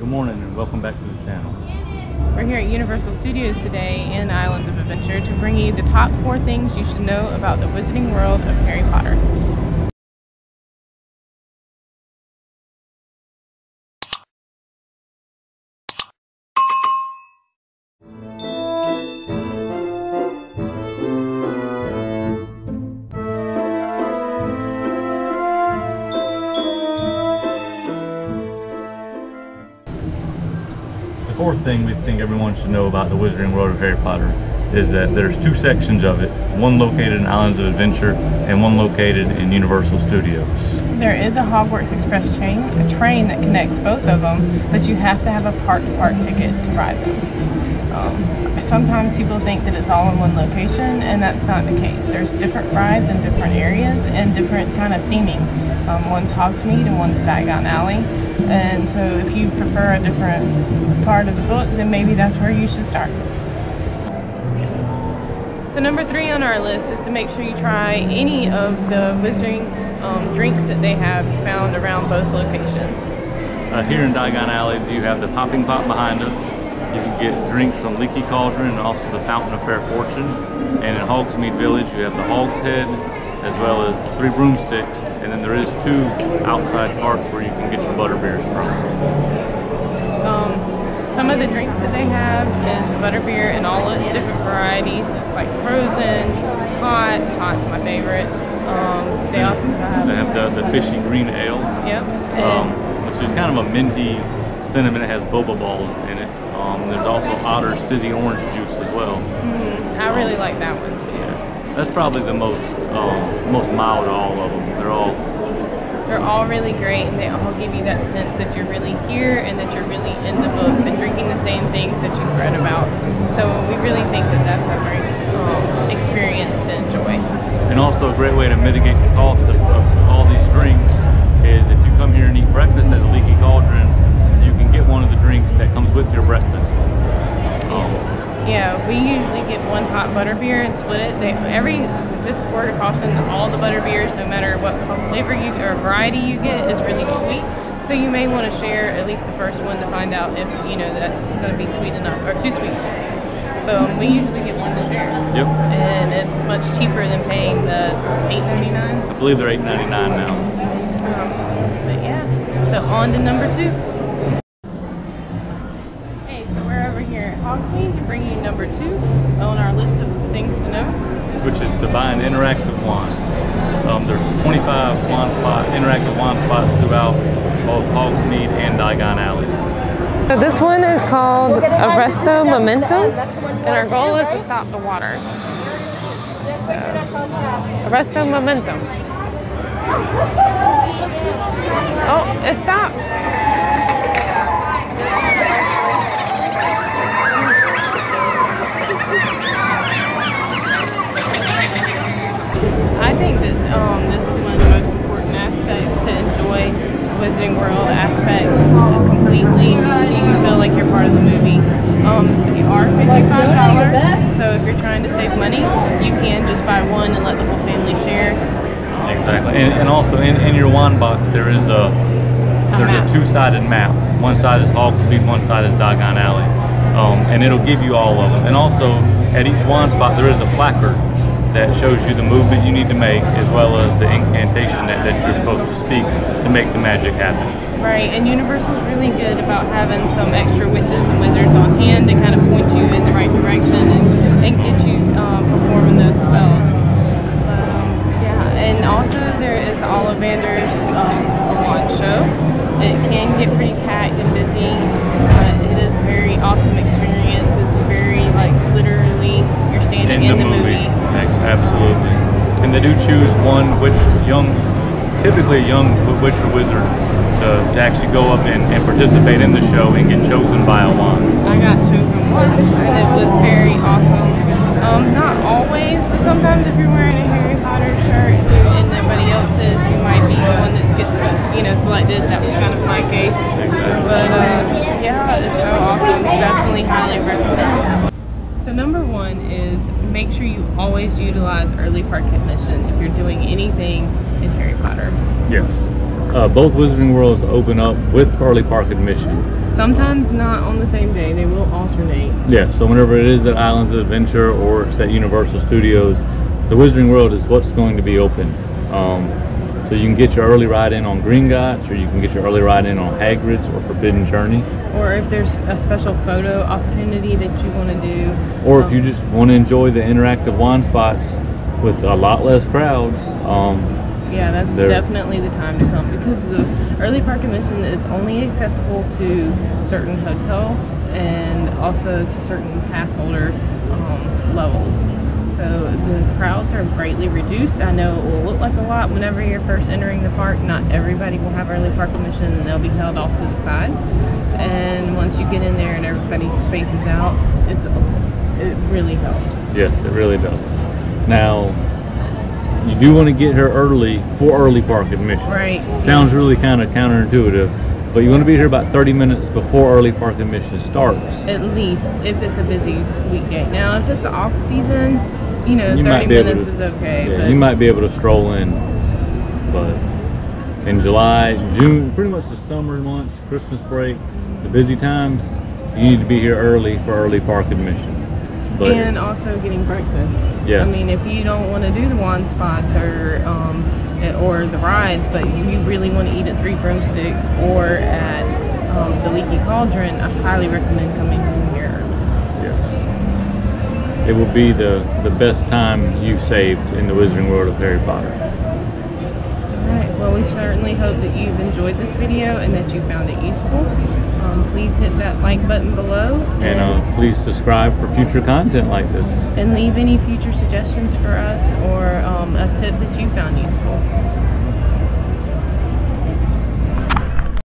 Good morning and welcome back to the channel. We're here at Universal Studios today in Islands of Adventure to bring you the top 4 things you should know about the Wizarding World of Harry Potter. The fourth thing we think everyone should know about the Wizarding World of Harry Potter is that there's 2 sections of it, one located in Islands of Adventure and one located in Universal Studios. There is a Hogwarts Express train, that connects both of them, but you have to have a park-to-park ticket to ride them. Sometimes people think that it's all in one location, and that's not the case. There's different rides in different areas and different kind of theming. One's Hogsmeade and one's Diagon Alley. And so if you prefer a different part of the book, then maybe that's where you should start. So number 3 on our list is to make sure you try any of the Wizarding drinks that they have found around both locations. Here in Diagon Alley, you have the Popping Pot behind us. You can get drinks from Leaky Cauldron and also the Fountain of Fair Fortune. And in Hogsmeade Village, you have the Hog's Head, as well as 3 broomsticks, and then there is 2 outside parks where you can get your butterbeers from. Some of the drinks that they have is butterbeer in all its different varieties, like frozen, hot's my favorite. They also have the fishy green ale, yep, which is kind of a minty cinnamon. It has boba balls in it. There's also Otter's fizzy orange juice as well. I really like that one too. Yeah. That's probably the most mild of all of them. They're all really great, and they all give you that sense that you're really here and that you're really in the books and drinking the same things that you've read about. So we really think that that's a great experience to enjoy. And also a great way to mitigate the cost of all these drinks is if you come here and eat breakfast at the Leaky Cauldron, you can get one of the drinks that comes with your breakfast. Yeah, we usually get 1 hot butterbeer and split it. Just word of caution, all the butterbeers, no matter what flavor or variety you get, is really sweet. So you may want to share at least the first one to find out if you know that's going to be sweet enough or too sweet. But we usually get 1 to share. Yep. And it's much cheaper than paying the $8.99. I believe they're $8.99 now. But yeah, so on to number 2. Hogsmeade to bring you number 2 on our list of things to know, which is to buy an interactive wand. There's 25 interactive wand spots throughout both Hogsmeade and Diagon Alley. So this one is called Arresto Momentum, and our goal is to stop the water. So, Arresto Momentum. Oh, it stopped. I think that this is one of the most important aspects to enjoy the Wizarding World aspects completely, so you can feel like you're part of the movie. They are $55, so if you're trying to save money, you can just buy 1 and let the whole family share. Exactly, and also in your wand box there's a 2-sided map. One side is Hogsmeade, one side is Diagon Alley, and it'll give you all of them. And also at each wand spot there is a placard that shows you the movement you need to make, as well as the incantation that you're supposed to speak to make the magic happen. Right, and Universal's really good about having some extra witches and wizards on hand to kind of point you in the right direction and get you performing those spells. Yeah, and also there is Ollivander's wand show. It can get pretty packed and busy, but it is a very awesome experience. It's very, like, literally you're standing in the movie. Absolutely. And they do choose one typically a young witch or wizard to actually go up and participate in the show and get chosen by a wand. I got chosen once, and it was very awesome. Not always, but sometimes if you're wearing a Harry Potter shirt and nobody else is, you might be the one that gets selected. That was kind of my case. Exactly. But yeah, it's so awesome. Definitely highly recommend. So number 1 is make sure you always utilize early park admission if you're doing anything in Harry Potter. Yes. Both Wizarding Worlds open up with early park admission. Sometimes not on the same day. They will alternate. Yeah, so whenever it is at Islands of Adventure or it's at Universal Studios, the Wizarding World is what's going to be open. So you can get your early ride in on Green Gotch, or you can get your early ride in on Hagrid's or Forbidden Journey. Or if there's a special photo opportunity that you want to do. Or if you just want to enjoy the interactive wand spots with a lot less crowds. Yeah, that's definitely the time to come, because the early park admission is only accessible to certain hotels and also to certain pass holder levels. So the crowds are greatly reduced. I know it will look like a lot whenever you're first entering the park. Not everybody will have early park admission, and they'll be held off to the side. And once you get in there and everybody spaces out, it really helps. Yes, it really does. Now, you do want to get here early for early park admission. Right. Sounds really kind of counterintuitive, but you want to be here about 30 minutes before early park admission starts. At least, if it's a busy weekday. Now, if it's the off season, you know, 30 minutes is okay. Yeah, but you might be able to stroll in, but in July, June, pretty much the summer months, Christmas break, the busy times, you need to be here early for early park admission. But, and also getting breakfast. Yes. I mean, if you don't want to do the wand spots or the rides, but you really want to eat at Three Broomsticks or at the Leaky Cauldron, I highly recommend coming in here early. Yes. It will be the best time you've saved in the Wizarding World of Harry Potter. Alright, well, we certainly hope that you've enjoyed this video and that you found it useful. Please hit that like button below. And please subscribe for future content like this. And leave any future suggestions for us or a tip that you found useful.